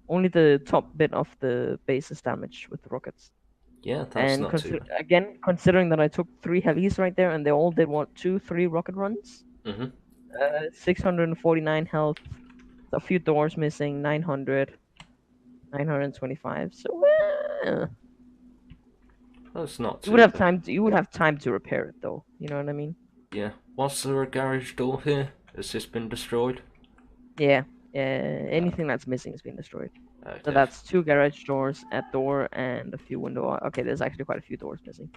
Only the top bit of the base is damaged with the rockets. Yeah, that's And not too considering that I took 3 helis right there, and they all did what, 2, 3 rocket runs. bad. Mm-hmm. 649 health, a few doors missing, 900, 925. So That's not you would too have bad. time. You would have time to repair it, though. You know what I mean? Yeah. Was there a garage door here? Has this been destroyed? Yeah. Uh, Anything that's missing has been destroyed. So okay. that's 2 garage doors, a door, and a few window. Okay, there's actually quite a few doors missing.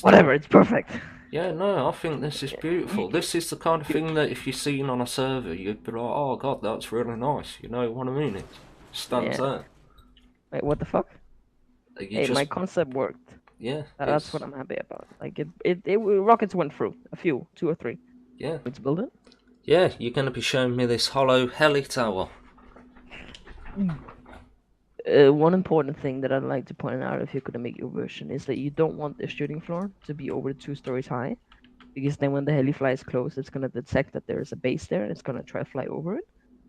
Whatever, Still. it's perfect. Yeah, no, I think this is You, beautiful. This is the kind of you, thing that if you're seen on a server, you'd be like, oh god, that's really nice. You know what I mean? It stands yeah. out. Wait, what the fuck? You Hey, my just, concept worked. yeah, That's what it's, I'm happy about. Like rockets went through a few, 2 or 3. yeah. Let's build it. Yeah, you're going to be showing me this hollow heli tower. One important thing that I'd like to point out if you're gonna make your version is that you don't want the shooting floor to be over 2 stories high, because then when the heli flies close, it's gonna detect that there is a base there and it's gonna try to fly over it,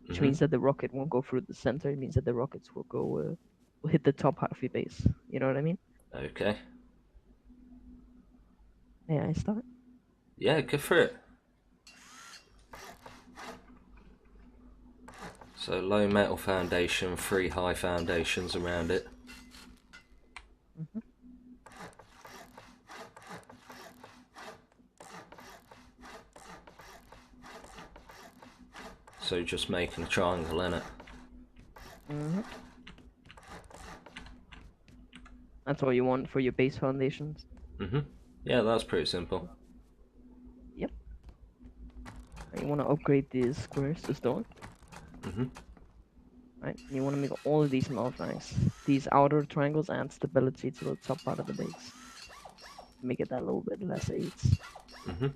which Mm-hmm. means that the rocket won't go through the center. It means that the rockets will hit the top half of your base. You know what I mean? Okay. Yeah, I start. Yeah, go for it. So low metal foundation, 3 high foundations around it. Hmm. So just making a triangle in it. Hmm. That's all you want for your base foundations. Mm-hmm. Yeah, that's pretty simple. Yep. You want to upgrade these squares to stone. Mm-hmm. Right? You want to make all of these nice. These outer triangles add stability to the top part of the base. Make it that little bit less aids. Mm-hmm.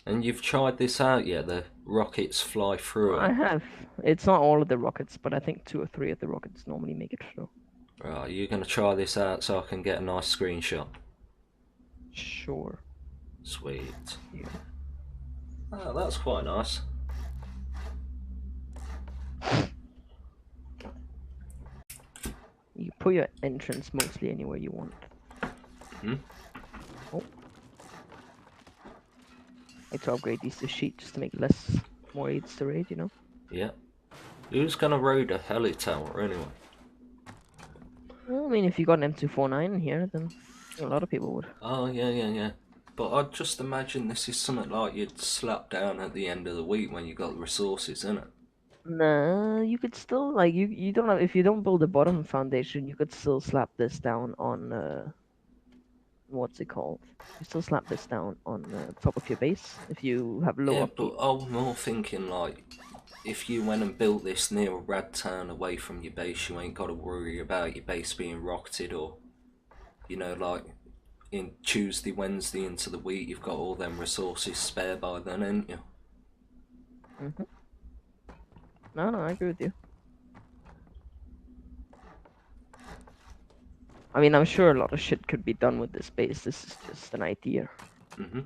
And you've tried this out yet? The rockets fly through I it. have. It's not all of the rockets, but I think 2 or 3 of the rockets normally make it through. Right, you're going to try this out so I can get a nice screenshot. Sure. Sweet. Yeah. Oh, that's quite nice. You put your entrance mostly anywhere you want. Hmm? Oh, I like to upgrade these to sheet just to make less more aids to raid, you know? Yeah. Who's going to raid a heli tower anyway? Well, I mean, if you got an M249 in here, then a lot of people would. Oh, yeah, yeah, yeah. But I'd just imagine this is something like you'd slap down at the end of the week when you got the resources, isn't it? Nah, you could still like you don't have if you don't build a bottom foundation, you could still slap this down on what's it called? You still slap this down on top of your base if you have low Yeah, upkeep. but I was more thinking like if you went and built this near a rad town away from your base, you ain't got to worry about your base being rocketed or, like in Tuesday, Wednesday into the week, you've got all them resources spare by then, ain't you? Hmm. No, no, I agree with you. I mean, I'm sure a lot of shit could be done with this base. This is just an idea. Mm-hmm.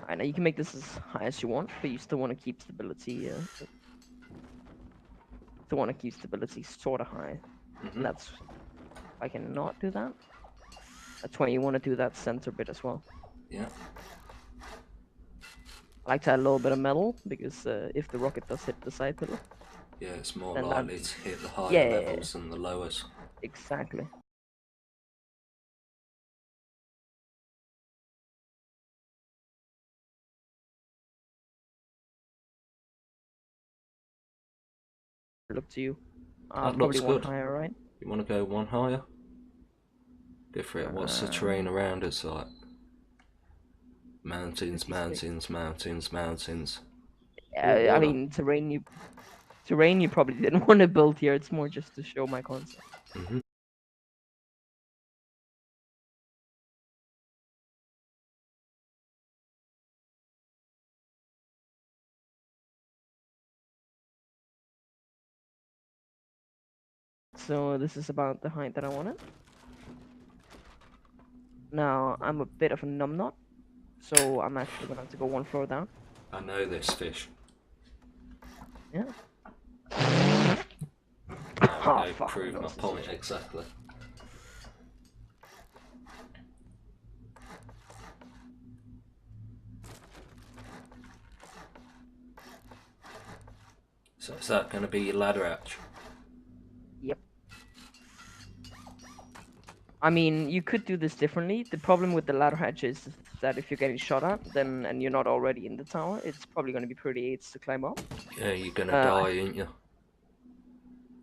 I know you can make this as high as you want, but you still want to keep stability. Still want to keep stability sort of high, Mm-hmm. and that's I cannot do that. That's why you want to do that center bit as well. Yeah. I like to add a little bit of metal because if the rocket does hit the side pillar, Yeah, it's more then that likely to hit the higher yeah, levels than the lowers. exactly. Look to you. That Probably looks one good. higher, right? You want to go one higher? Go for it. What's the Uh, terrain around us like? Mountains, 56. mountains, mountains, mountains. Oh, I water. mean, terrain you probably didn't want to build here. It's more just to show my concept. Mhm. So this is about the height that I wanted. Now I'm a bit of a numbnut, so I'm actually gonna have to go one floor down. I know this fish. Yeah. There we Oh go. fuck, my Prove my nose is point itching. exactly. So is that going to be your ladder hatch? Yep. I mean, you could do this differently. The problem with the ladder hatch is that if you're getting shot at, then and you're not already in the tower, it's probably going to be pretty aids to climb up. Yeah, you're going to Uh, die, ain't you?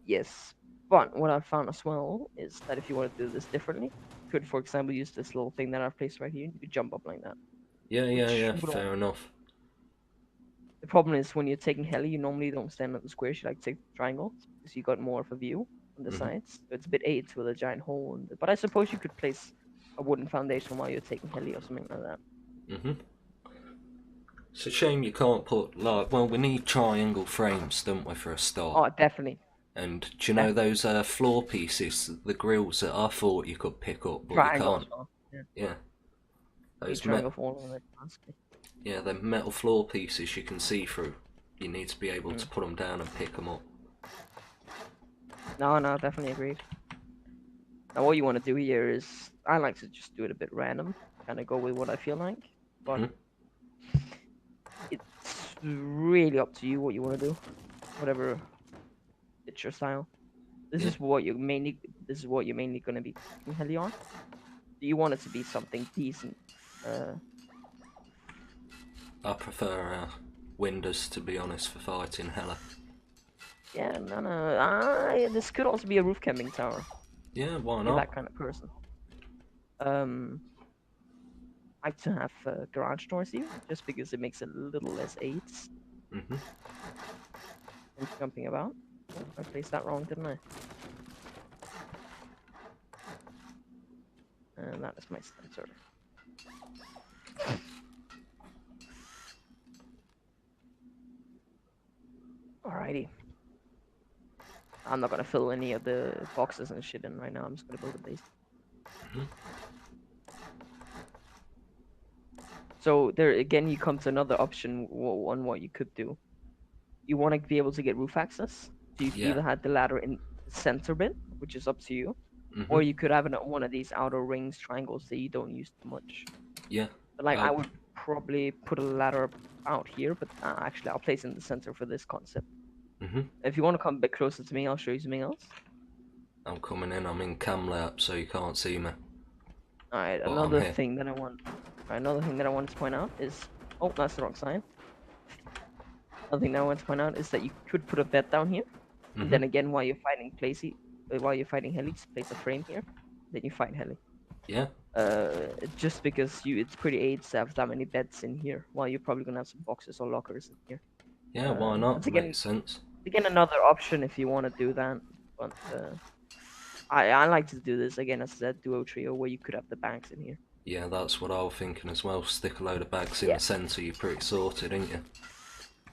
yes, but what I found as well is that if you want to do this differently, you could, for example, use this little thing that I've placed right here. You could jump up like that, Yeah, yeah, which yeah. would Fair enough. the problem is when you're taking heli, you normally don't stand at the squares. You like take the triangles because you got more of a view on the Mhm. sides. So it's a bit aids with a giant hole. But I suppose you could place a wooden foundation while you're taking heli or something like that. Mhm. It's a shame you can't put like. Well, we need triangle frames, don't we, for a start? Oh, definitely, And do you know definitely. those floor pieces, the grills that I thought you could pick up, but you Triangle as can't? well. Yeah, Yeah, need those triangle for all of it, honestly. yeah, the metal floor pieces you can see through. You need to be able to Mm. put them down and pick them up. No, no, definitely agreed. Now, what you want to do here is, I like to just do it a bit random, kind of go with what I feel like, but Mhm. it's really up to you what you want to do, whatever it's your style. This Yeah, is what you mainly, this is what you're mainly going to be taking heli on. Do you want it to be something decent? Uh, I prefer windows to be honest for fighting hella. yeah, no, no. This could also be a roof camping tower. Yeah, why You're not? that kind of person. Um, I like to have garage doors here, just because it makes it a little less aids Mhm. when jumping about. Oh, I placed that wrong, didn't I? And that is my sensor. Alrighty. I'm not gonna fill any of the boxes and shit in right now. I'm just gonna build a base. Mhm. So there again, you come to another option on what you could do. You want to be able to get roof access, so you could Yeah. either have the ladder in the center bit, which is up to you, or Mhm. you could have it on one of these outer rings triangles that you don't use too much. Yeah. But like I Oh. would probably put a ladder out here, but actually I'll place it in the center for this concept. Mhm. If you want to come a bit closer to me, I'll show you something else. I'm coming in. I'm in cam lap, so you can't see me, All right, but I'm another here. thing that I want, another thing that I wanted to point out is, oh, that's the wrong sign. Another thing that I want to point out is that you could put a bed down here, and Mhm. then again, while you're fighting helis, place a frame here, then you fight heli. Yeah. Just because it's pretty aids to have that many beds in here, while you're probably gonna have some boxes or lockers in here. Yeah. Why not? That's Makes sense. again another option if you want to do that. But I like to do this again as a duo trio where you could have the banks in here. Yeah, that's what I was thinking as well. Stick a load of bags in Yeah, the centre. You're pretty sorted, ain't you?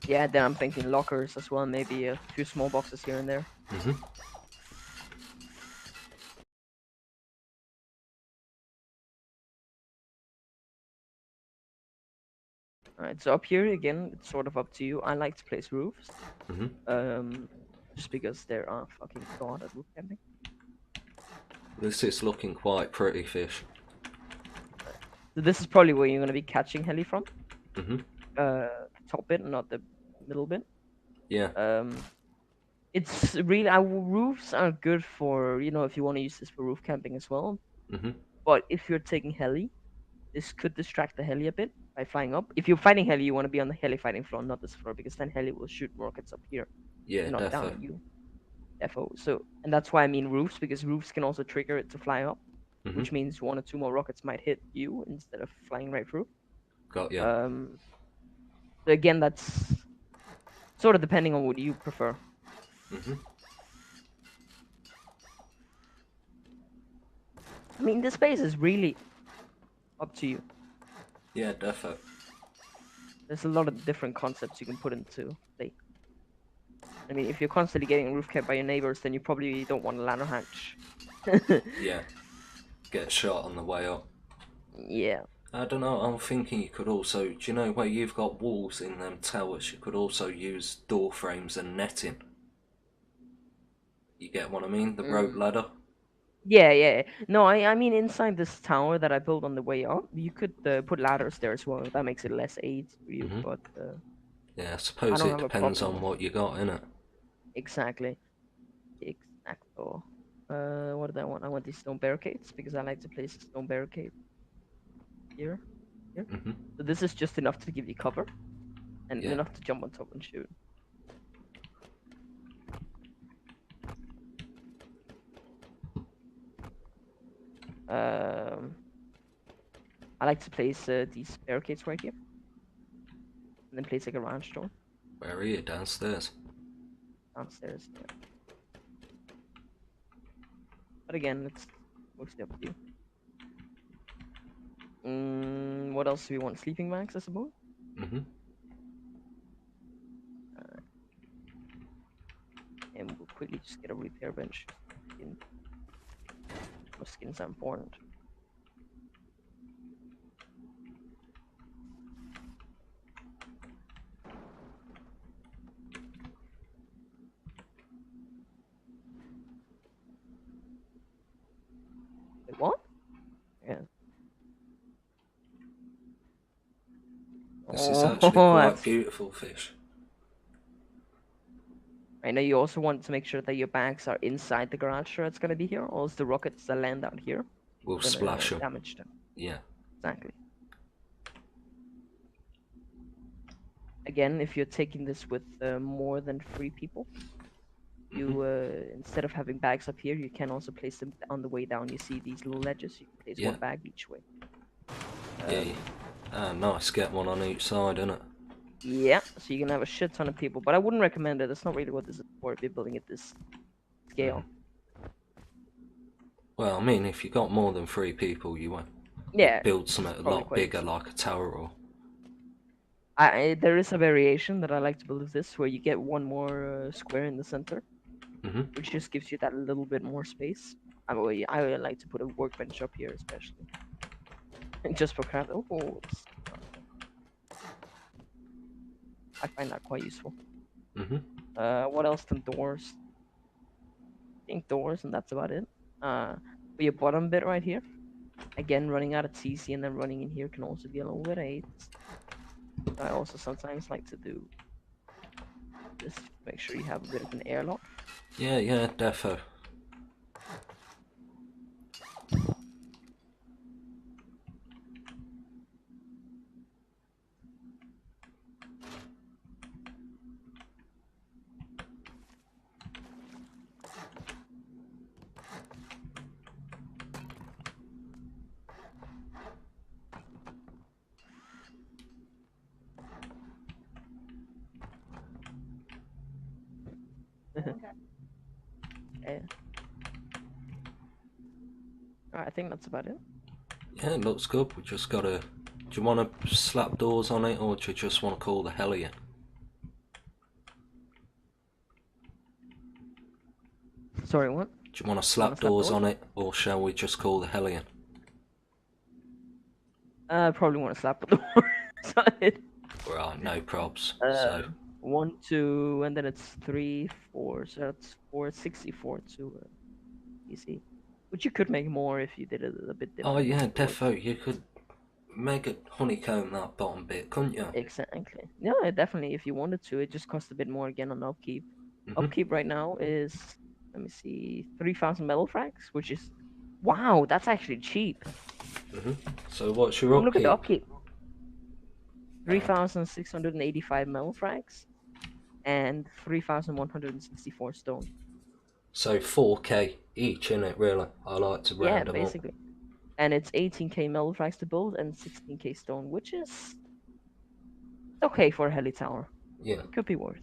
yeah. Then I'm thinking lockers as well, maybe a few small boxes here and there. Mhm. All right, so up here again, it's sort of up to you. I like to place roofs, Mhm. um, just because there are fucking god at roof camping. This is looking quite pretty, fish. So this is probably where you're gonna be catching heli from. Mhm. Top bit, not the middle bit. Yeah. Um, it's really roofs are good for if you want to use this for roof camping as well. Mhm. But if you're taking heli, this could distract the heli a bit by flying up. If you're fighting heli, you want to be on the heli fighting floor, not this floor, because then heli will shoot rockets up here Yeah. and not down Defo. at you. defo. So, and that's why I mean roofs, because roofs can also trigger it to fly up, Mm-hmm. which means one or two more rockets might hit you instead of flying right through. Got ya. Um, so again, that's sort of depending on what you prefer. Mm-hmm. I mean, the space is really up to you. Yeah, defo. There's a lot of different concepts you can put into play. I mean, if you're constantly getting roof capped by your neighbors, then you probably don't want a ladder hatch. Yeah, get shot on the way up. Yeah. I don't know, I'm thinking you could also, do you know where you've got walls in them towers, you could also use door frames and netting. You get what I mean? The rope Mm. ladder. Yeah, yeah. No, I mean inside this tower that I built on the way up, you could put ladders there as well. That makes it less aids for you, Mm-hmm. but Yeah, I I suppose don't it have a depends problem on with what you got in it. exactly. Exacto. What did I want? I want these stone barricades because I like to place a stone barricade here, here. Mm-hmm. So this is just enough to give you cover and Yeah. enough to jump on top and shoot. Um, I like to place these barricades right here, and then place like a ranch door Where are you? Downstairs. downstairs. Yeah. But again, it's mostly up to you. What else do we want? Sleeping bags, I suppose. Mm-hmm. Uh, and we'll quickly just get a repair bench. Skin. Skins are important. Wait, what? Yeah. This is Oh, actually quite that's. beautiful, Fish. I know you also want to make sure that your bags are inside the garage door that's gonna be here, or else the rockets that land out here We'll gonna splash them. damage them. Yeah. Exactly. Again, if you're taking this with more than 3 people, Mm-hmm. you instead of having bags up here, you can also place them on the way down. You see these little ledges. You can place Yeah. one bag each way. Yeah. Nice. Get one on each side, innit? Yeah, so you can have a shit ton of people, but I wouldn't recommend it. That's not really what this is for if you're building at this Mm. scale. Well, I mean, if you got more than 3 people, you'd Yeah, build something a probably lot quite bigger, useful. like a tower or. There is a variation that I like to build with this, where you get one more square in the center, Mm-hmm. which just gives you that little bit more space. I like to put a workbench up here, especially just for craft. Oh, I find that quite useful. Mm-hmm. What else than doors? I think doors, and that's about it. For your bottom bit right here, again, running out of TC and then running in here can also be a little bit aids. I also sometimes like to do this to make sure you have a bit of an airlock. Yeah, defo. Yeah. Alright, I think that's about it. Yeah, it looks good. We just gotta. Do you want to slap doors on it, or do you just want to call the Heli in? Sorry, what? Do you want to You want slap to slap doors doors? on it, or shall we just call the Heli in? I probably want to slap the doors on it. Right, no probs. Uh, So, 1, 2, and then it's 3, 4. So that's 464 to PC. Which you could make more if you did it a bit oh different with yeah, the doors. defo. You could make a honeycomb that bottom bit, couldn't you? Exactly. Yeah, definitely. If you wanted to, it just costs a bit more again on upkeep. Mhm. Upkeep right now is, let me see, 3,000 metal frags, which is, wow, that's actually cheap. Mhm. So what's your Come look at the upkeep? upkeep. Uh, 3,685 metal frags and 3,164 stone. So 4k each, in it really. I like to Yeah, round them up. basically. And it's 18k metal price to build and 16k stone, which is okay for a heli tower. Yeah. It could be worse.